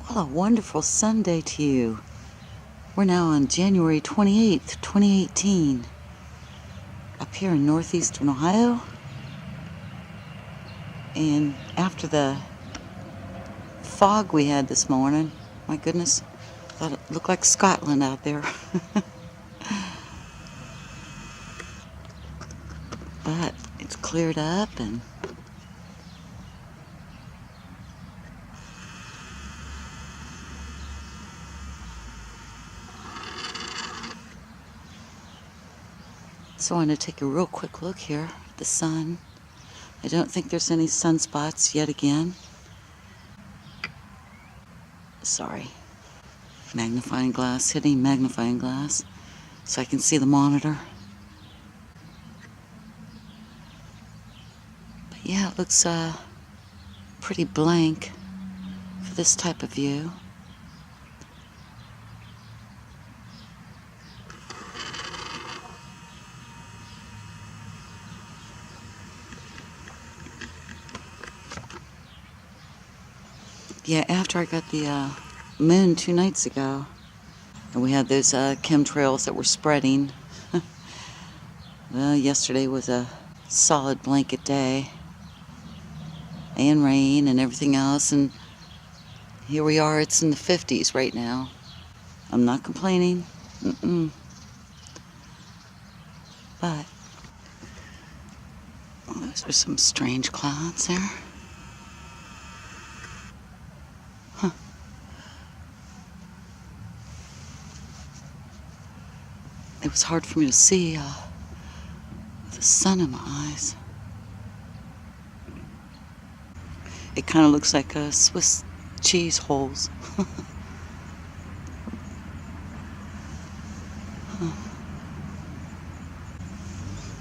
Well, a wonderful Sunday to you. We're now on January 28th, 2018, up here in northeastern Ohio. And after the fog we had this morning, my goodness, thought it looked like Scotland out there. But it's cleared up and so I want to take a real quick look here at the sun. I don't think there's any sunspots yet again. Sorry. Magnifying glass, hitting magnifying glass so I can see the monitor. But yeah, it looks pretty blank for this type of view. Yeah, after I got the moon 2 nights ago, and we had those chemtrails that were spreading. Well, yesterday was a solid blanket day, and rain and everything else, and here we are. It's in the 50s right now. I'm not complaining. But well, those are some strange clouds there. Huh. It was hard for me to see the sun in my eyes. It kind of looks like Swiss cheese holes.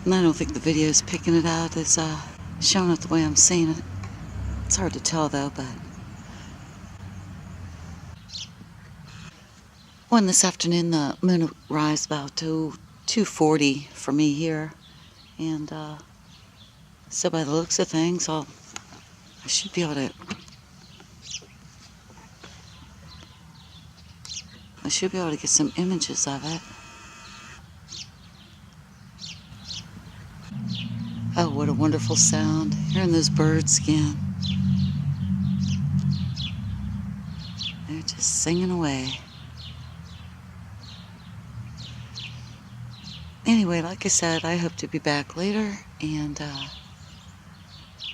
And I don't think the video is picking it out as showing it the way I'm seeing it. It's hard to tell though, but when this afternoon the moon will rise about to 2:40 for me here, and so by the looks of things, I should be able to get some images of it. Oh, what a wonderful sound, hearing those birds again. They're just singing away. Anyway, like I said, I hope to be back later, and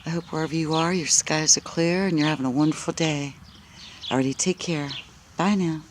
I hope wherever you are, your skies are clear and you're having a wonderful day. Alrighty, take care. Bye now.